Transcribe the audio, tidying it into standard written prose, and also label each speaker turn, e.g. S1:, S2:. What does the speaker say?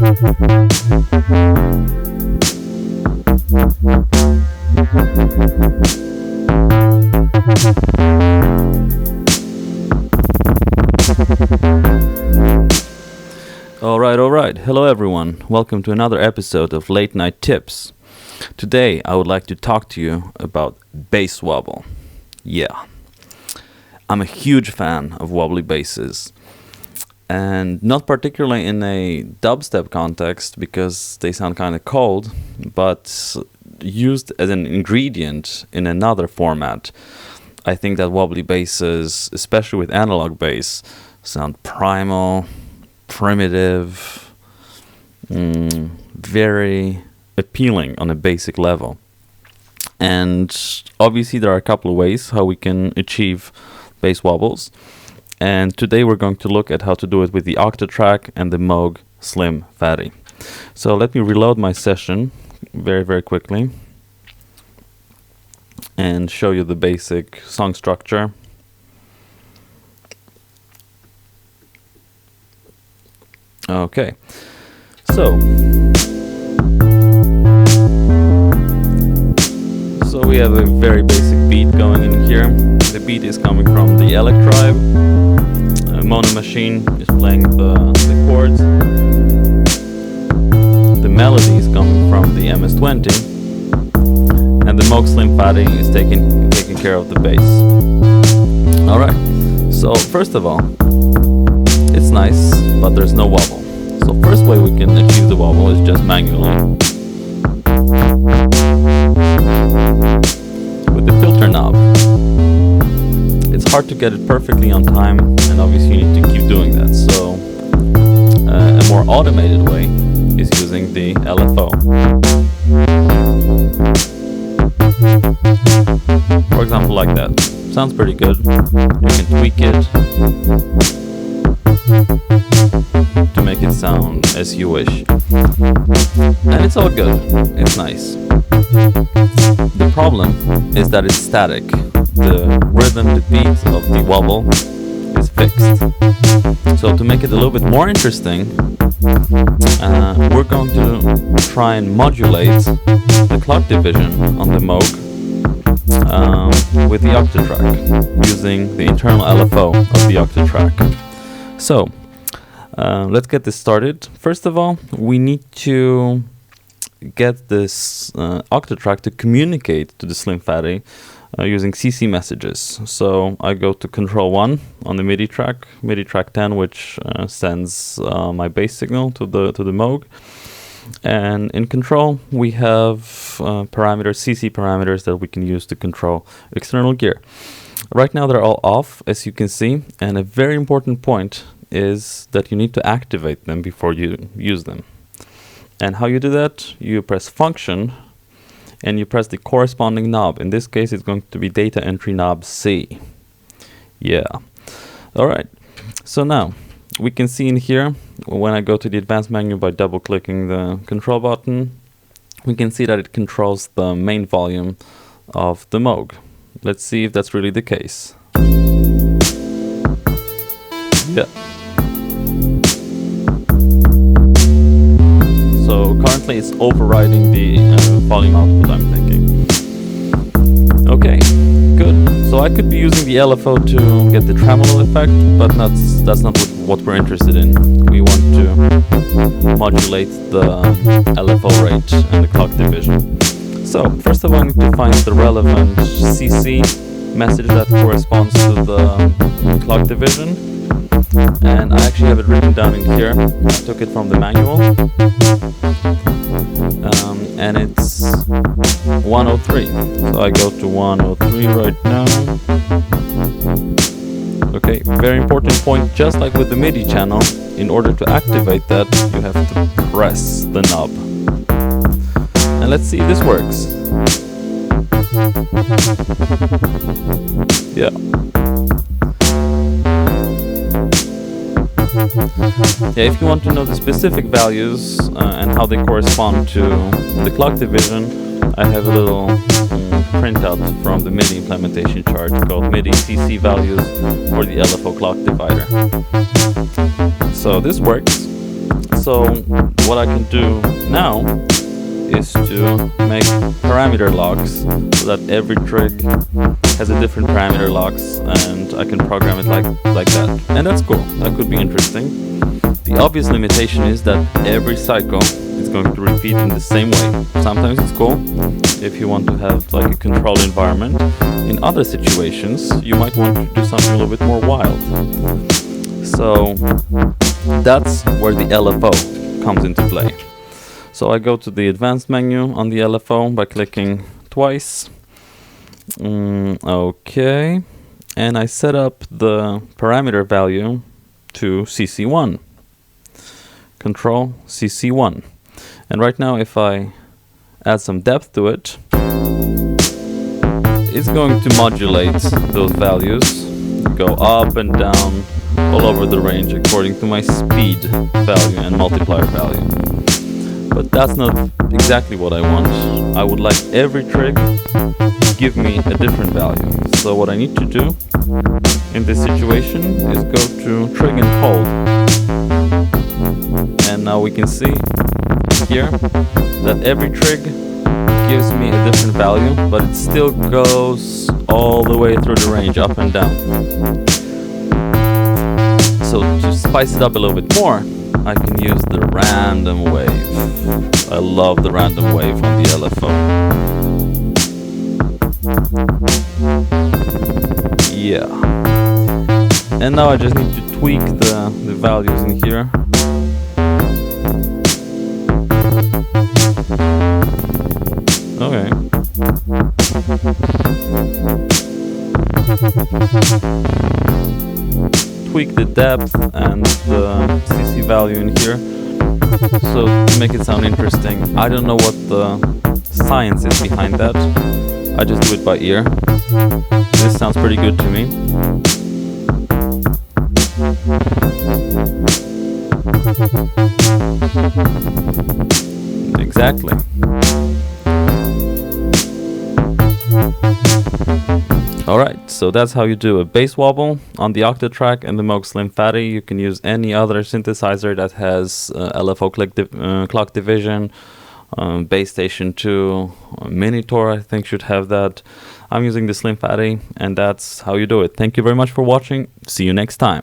S1: Alright. Hello everyone. Welcome to another episode of Late Night Tips. Today I would like to talk to you about bass wobble. Yeah. I'm a huge fan of wobbly basses. And not particularly in a dubstep context because they sound kind of cold, but used as an ingredient in another format. I think that wobbly basses, especially with analog bass, sound primal, primitive, very appealing on a basic level. And obviously there are a couple of ways how we can achieve bass wobbles. And today we're going to look at how to do it with the Octatrack and the Moog Slim Phatty. So let me reload my session very, very quickly and show you the basic song structure. Okay, so we have a very basic beat going in here. The beat is coming from the Electribe. Monomachine is playing the chords. The melody is coming from the MS-20, and the Moog Slim Phatty is taking care of the bass. All right. So first of all, it's nice, but there's no wobble. So first way we can achieve the wobble is just manually with the filter knob. It's hard to get it perfectly on time, and obviously you need to keep doing that. So a more automated way is using the LFO. For example, like that. Sounds pretty good. You can tweak it to make it sound as you wish. And it's all good. It's nice. The problem is that it's static. The rhythm, the beat of the wobble is fixed. So to make it a little bit more interesting, we're going to try and modulate the clock division on the Moog with the Octatrack, using the internal LFO of the Octatrack. So let's get this started. First of all, we need to get this Octatrack to communicate to the Slim Phatty using CC messages. So I go to control 1 on the MIDI track 10, which sends my bass signal to the Moog. And in control, we have CC parameters that we can use to control external gear. Right now they're all off, as you can see, and a very important point is that you need to activate them before you use them. And how you do that? You press function and you press the corresponding knob. In this case it's going to be data entry knob C. Yeah. Alright, so now we can see in here, when I go to the advanced menu by double clicking the control button, we can see that it controls the main volume of the Moog. Let's see if that's really the case. Yeah. So currently it's overriding the volume output, I'm thinking. Okay, good. So I could be using the LFO to get the tremolo effect, but that's not what we're interested in. We want to modulate the LFO rate and the clock division. So first of all, I need to find the relevant CC message that corresponds to the clock division. And I actually have it written down in here. I took it from the manual. And it's 103. So I go to 103 right now. Okay, very important point. Just like with the MIDI channel, in order to activate that, you have to press the knob. And let's see if this works. Yeah. Yeah, if you want to know the specific values and how they correspond to the clock division, I have a little printout from the MIDI implementation chart called MIDI CC values for the LFO clock divider. So this works. So what I can do now is to make parameter logs so that every trig has a different parameter logs, and I can program it like that. And that's cool. That could be interesting. The obvious limitation is that every cycle is going to repeat in the same way. Sometimes it's cool if you want to have like a controlled environment. In other situations, you might want to do something a little bit more wild. So that's where the LFO comes into play. So I go to the advanced menu on the LFO by clicking twice. Okay. And I set up the parameter value to CC1. Control CC1. And right now, if I add some depth to it, it's going to modulate those values, go up and down all over the range according to my speed value and multiplier value. But that's not exactly what I want. I would like every trig to give me a different value. So what I need to do in this situation is go to trig and hold. And now we can see here that every trig gives me a different value, but it still goes all the way through the range, up and down. So to spice it up a little bit more, I can use the random wave. I love the random wave on the LFO. Yeah. And now I just need to tweak the values in here. Okay. Tweak the depth and the CC value in here. So to make it sound interesting, I don't know what the science is behind that. I just do it by ear. This sounds pretty good to me. Exactly. Alright, so that's how you do a bass wobble on the Octatrack and the Moog Slim Phatty. You can use any other synthesizer that has LFO clock division, Bass Station 2, Minitor I think should have that. I'm using the Slim Phatty, and that's how you do it. Thank you very much for watching. See you next time.